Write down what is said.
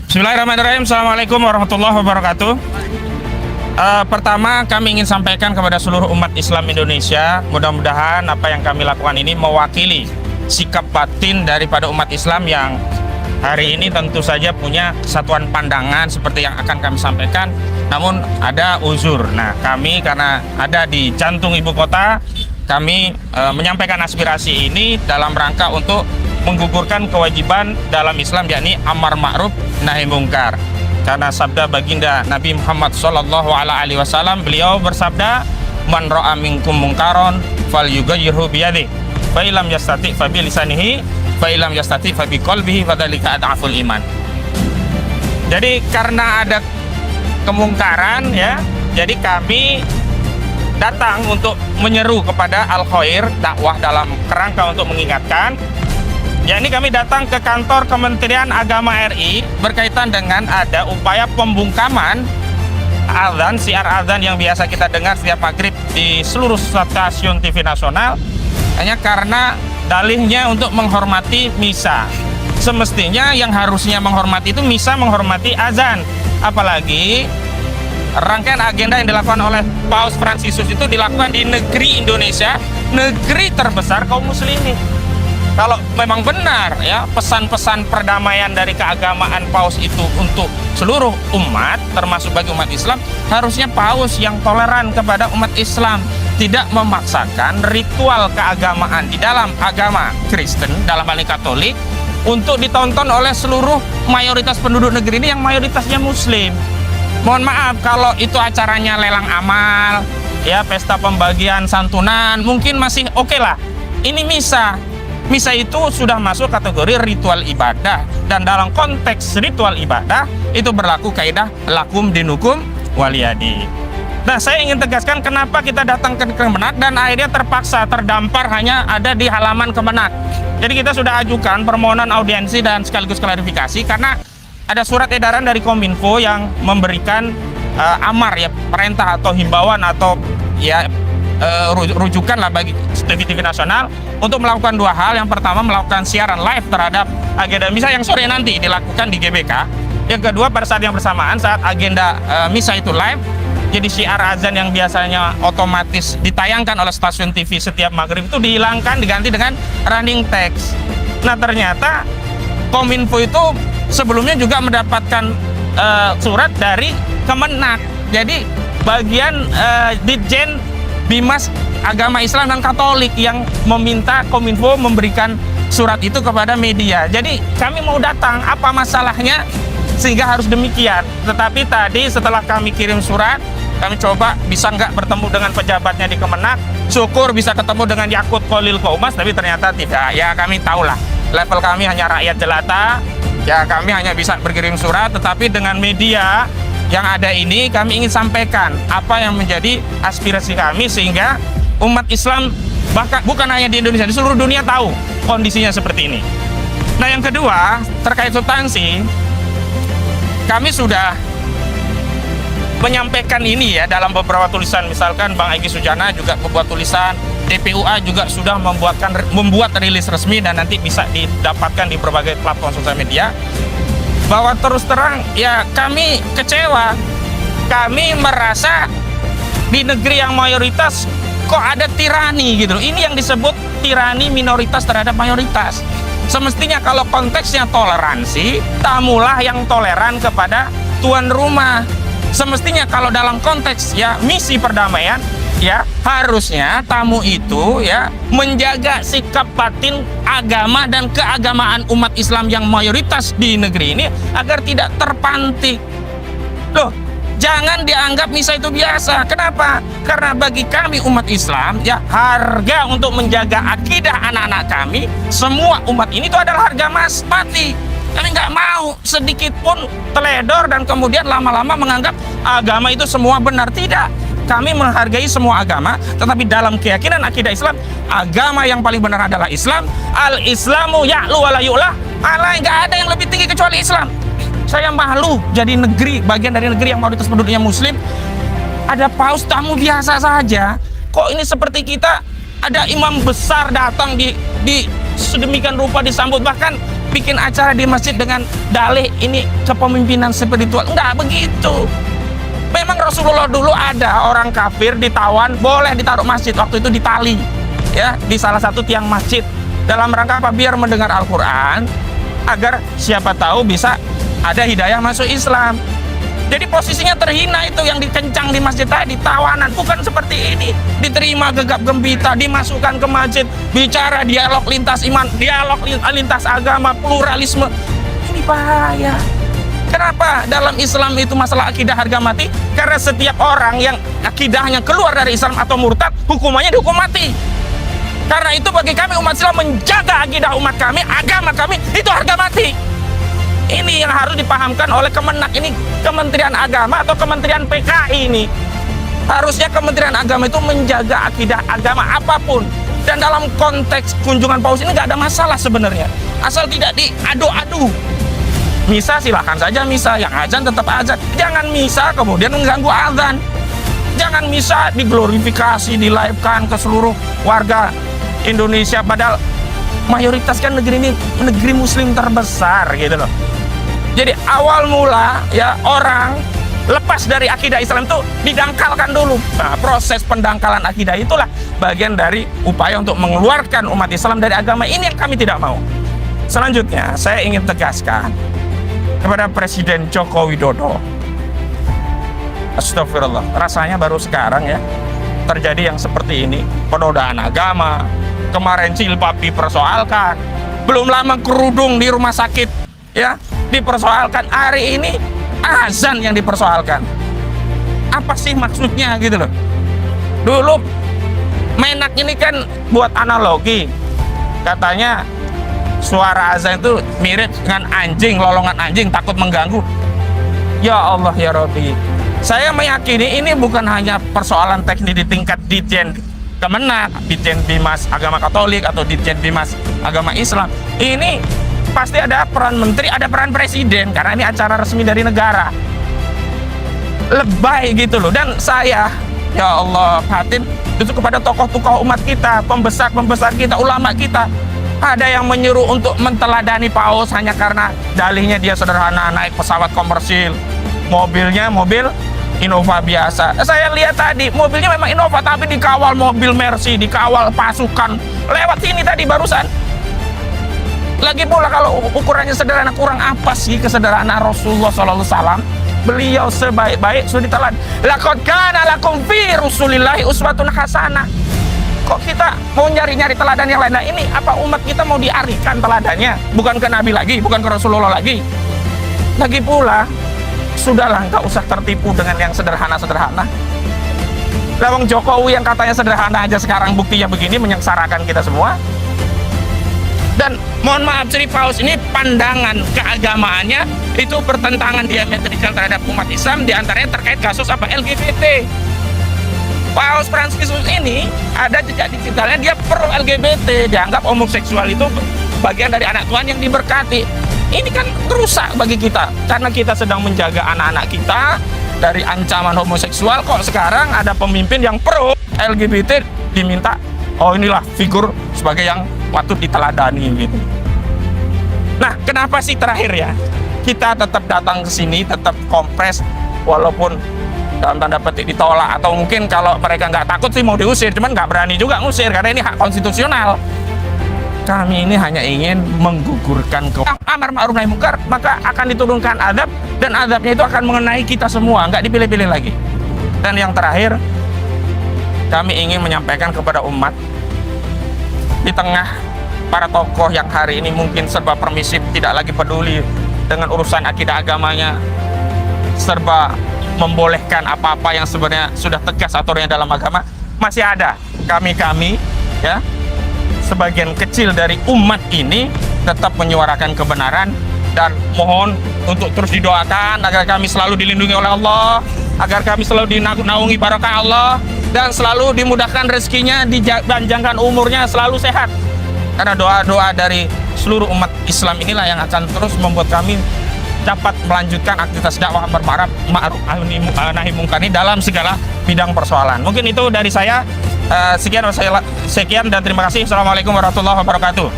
Bismillahirrahmanirrahim. Assalamualaikum warahmatullahi wabarakatuh. Pertama, kami ingin sampaikan kepada seluruh umat Islam Indonesia, mudah-mudahan apa yang kami lakukan ini mewakili sikap batin daripada umat Islam yang hari ini tentu saja punya kesatuan pandangan seperti yang akan kami sampaikan, namun ada uzur. Nah, kami karena ada di jantung ibu kota, kami menyampaikan aspirasi ini dalam rangka untuk menggugurkan kewajiban dalam Islam, yakni amar ma'ruf nahi mungkar. Karena sabda baginda Nabi Muhammad SAW, beliau bersabda, man ra'a minkum mungkaron falyughayyirhu biyadihi, fa illam yastati' fa bi lisanihi, fa illam yastati' fa bi qalbihi, fa dzalika ad'aful iman. Jadi karena ada kemungkaran ya, jadi kami datang untuk menyeru kepada al-khair, dakwah dalam kerangka untuk mengingatkan. Ya, ini kami datang ke kantor Kementerian Agama RI berkaitan dengan ada upaya pembungkaman azan, siar azan yang biasa kita dengar setiap maghrib di seluruh stasiun TV nasional, hanya karena dalihnya untuk menghormati misa. Semestinya yang harusnya menghormati itu misa, menghormati azan. Apalagi rangkaian agenda yang dilakukan oleh Paus Fransiskus itu dilakukan di negeri Indonesia, negeri terbesar kaum muslimin. Kalau memang benar ya pesan-pesan perdamaian dari keagamaan Paus itu untuk seluruh umat, termasuk bagi umat Islam, harusnya Paus yang toleran kepada umat Islam, tidak memaksakan ritual keagamaan di dalam agama Kristen, dalam hal ini Katolik, untuk ditonton oleh seluruh mayoritas penduduk negeri ini yang mayoritasnya Muslim. Mohon maaf kalau itu acaranya lelang amal, ya pesta pembagian santunan, mungkin masih oke lah. Ini misa. Misa itu sudah masuk kategori ritual ibadah, dan dalam konteks ritual ibadah itu berlaku kaidah lakum dinukum waliyadi. Nah, saya ingin tegaskan kenapa kita datang ke Kemenak dan akhirnya terpaksa terdampar hanya ada di halaman Kemenak. Jadi kita sudah ajukan permohonan audiensi dan sekaligus klarifikasi karena ada surat edaran dari Kominfo yang memberikan amar ya, perintah atau himbauan atau ya rujukan lah bagi TV nasional untuk melakukan dua hal. Yang pertama, melakukan siaran live terhadap agenda misa yang sore nanti dilakukan di GBK. Yang kedua, pada saat yang bersamaan saat agenda misa itu live, jadi siar azan yang biasanya otomatis ditayangkan oleh stasiun TV setiap maghrib itu dihilangkan, diganti dengan running text. Nah, ternyata Kominfo itu sebelumnya juga mendapatkan surat dari Kemenak. Jadi bagian Ditjen Bimas Agama Islam dan Katolik yang meminta Kominfo memberikan surat itu kepada media. Jadi kami mau datang, apa masalahnya sehingga harus demikian. Tetapi tadi setelah kami kirim surat, kami coba bisa nggak bertemu dengan pejabatnya di Kemenak. Syukur bisa ketemu dengan Yakut Khalil Qaumas, tapi ternyata tidak. Ya kami tahulah, level kami hanya rakyat jelata. Ya kami hanya bisa berkirim surat, tetapi dengan media yang ada ini kami ingin sampaikan apa yang menjadi aspirasi kami sehingga umat Islam bahkan bukan hanya di Indonesia, di seluruh dunia tahu kondisinya seperti ini. Nah, yang kedua terkait substansi, kami sudah menyampaikan ini ya dalam beberapa tulisan, misalkan Bang Egy Sujana juga membuat tulisan, DPUA juga sudah membuat rilis resmi dan nanti bisa didapatkan di berbagai platform sosial media, bahwa terus terang ya kami kecewa. Kami merasa di negeri yang mayoritas kok ada tirani gitu. Ini yang disebut tirani minoritas terhadap mayoritas. Semestinya kalau konteksnya toleransi, tamulah yang toleran kepada tuan rumah. Semestinya kalau dalam konteks ya misi perdamaian, ya harusnya tamu itu ya menjaga sikap batin agama dan keagamaan umat Islam yang mayoritas di negeri ini agar tidak terpantik. Loh, jangan dianggap misa itu biasa. Kenapa? Karena bagi kami umat Islam ya harga untuk menjaga akidah anak-anak kami, semua umat ini itu adalah harga mati. Kami nggak mau sedikit pun teledor dan kemudian lama-lama menganggap agama itu semua benar. Tidak. Kami menghargai semua agama, tetapi dalam keyakinan akidah Islam, agama yang paling benar adalah Islam. Al-Islamu ya'lu wa la yu'la. Nggak ada yang lebih tinggi kecuali Islam. Saya malu jadi negeri, bagian dari negeri yang mayoritas penduduknya Muslim, ada paus tamu biasa saja. Kok ini seperti kita ada imam besar datang di sedemikian rupa disambut, bahkan bikin acara di masjid dengan dalih ini kepemimpinan spiritual. Enggak begitu. Memang Rasulullah dulu ada orang kafir ditawan, boleh ditaruh masjid, waktu itu di tali, ya, di salah satu tiang masjid. Dalam rangka apa? Biar mendengar Al-Quran, agar siapa tahu bisa ada hidayah masuk Islam. Jadi posisinya terhina itu yang dikencang di masjid tadi, tawanan. Bukan seperti ini, diterima gegap gembita, dimasukkan ke masjid, bicara dialog lintas iman, dialog lintas agama, pluralisme. Ini bahaya. Kenapa dalam Islam itu masalah akidah harga mati? Karena setiap orang yang akidahnya keluar dari Islam atau murtad, hukumannya dihukum mati. Karena itu bagi kami umat Islam, menjaga akidah umat kami, agama kami, itu harga mati. Ini yang harus dipahamkan oleh Kemenak, ini Kementerian Agama atau Kementerian PKI ini. Harusnya Kementerian Agama itu menjaga akidah agama apapun. Dan dalam konteks kunjungan Paus ini nggak ada masalah sebenarnya. Asal tidak diadu-adu. Misa silahkan saja misa, yang azan tetap azan. Jangan misa kemudian mengganggu azan. Jangan misa diglorifikasi, di-live-kan ke seluruh warga Indonesia. Padahal mayoritas kan negeri ini negeri muslim terbesar gitu loh. Jadi awal mula ya orang lepas dari akidah Islam itu didangkalkan dulu. Nah, proses pendangkalan akidah itulah bagian dari upaya untuk mengeluarkan umat Islam dari agama ini yang kami tidak mau. Selanjutnya saya ingin tegaskan kepada Presiden Joko Widodo. Astagfirullah, rasanya baru sekarang ya terjadi yang seperti ini, penodaan agama. Kemarin jilbab dipersoalkan, belum lama kerudung di rumah sakit ya dipersoalkan, hari ini azan yang dipersoalkan. Apa sih maksudnya gitu loh. Dulu Menak ini kan buat analogi, katanya suara azan itu mirip dengan anjing, lolongan anjing, takut mengganggu. Ya Allah ya Rabbi, saya meyakini ini bukan hanya persoalan teknis di tingkat Ditjen Kemenak, Ditjen Bimas Agama Katolik atau Ditjen Bimas Agama Islam. Ini pasti ada peran menteri, ada peran presiden, karena ini acara resmi dari negara. Lebay gitu loh. Dan saya, ya Allah, Fatin, itu kepada tokoh-tokoh umat kita, pembesar-pembesar kita, ulama kita. Ada yang menyuruh untuk menteladani Paus hanya karena dalihnya dia sederhana, naik pesawat komersil, mobilnya mobil Innova biasa. Saya lihat tadi mobilnya memang Innova, tapi dikawal mobil Mercy, dikawal pasukan lewat sini tadi barusan. Lagi pula kalau ukurannya sederhana, kurang apa sih kesederhanaan Rasulullah SAW? Beliau sebaik-baik sudah ditelan. Laqad kana lakum fi Rasulillahi uswatun hasanah. Kok kita mau nyari-nyari teladan yang lain? Nah, ini apa umat kita mau diarikan teladannya? Bukan ke Nabi lagi, bukan ke Rasulullah lagi. Lagi pula, sudahlah, nggak usah tertipu dengan yang sederhana-sederhana. Lawang Jokowi yang katanya sederhana aja sekarang buktinya begini, menyengsarakan kita semua. Dan mohon maaf, Sri Paus ini pandangan keagamaannya itu bertentangan diametrikal terhadap umat Islam, diantaranya terkait kasus apa LGBT. Paus Franciscus ini ada jejak digitalnya, dia pro LGBT, dianggap homoseksual itu bagian dari anak Tuhan yang diberkati. Ini kan rusak bagi kita, karena kita sedang menjaga anak-anak kita dari ancaman homoseksual. Kok sekarang ada pemimpin yang pro LGBT diminta, oh inilah figur sebagai yang patut diteladani gitu. Nah, kenapa sih terakhir ya kita tetap datang ke sini, tetap kompres, walaupun dalam tanda petik ditolak, atau mungkin kalau mereka nggak takut sih mau diusir, cuman nggak berani juga ngusir karena ini hak konstitusional. Kami ini hanya ingin menggugurkan amar ma'ruf nahi munkar, maka akan diturunkan adab, dan adabnya itu akan mengenai kita semua, nggak dipilih-pilih lagi. Dan yang terakhir, kami ingin menyampaikan kepada umat, di tengah para tokoh yang hari ini mungkin serba permisif, tidak lagi peduli dengan urusan akidah agamanya, serba membolehkan apa-apa yang sebenarnya sudah tegas aturannya dalam agama, masih ada kami ya, sebagian kecil dari umat ini tetap menyuarakan kebenaran, dan mohon untuk terus didoakan agar kami selalu dilindungi oleh Allah, agar kami selalu dinaungi barokah Allah, dan selalu dimudahkan rezekinya, dipanjangkan umurnya, selalu sehat. Karena doa-doa dari seluruh umat Islam inilah yang akan terus membuat kami dapat melanjutkan aktivitas dakwah ma'ruf nahi munkar ini dalam segala bidang persoalan. Mungkin itu dari saya. Sekian dan terima kasih. Assalamualaikum warahmatullahi wabarakatuh.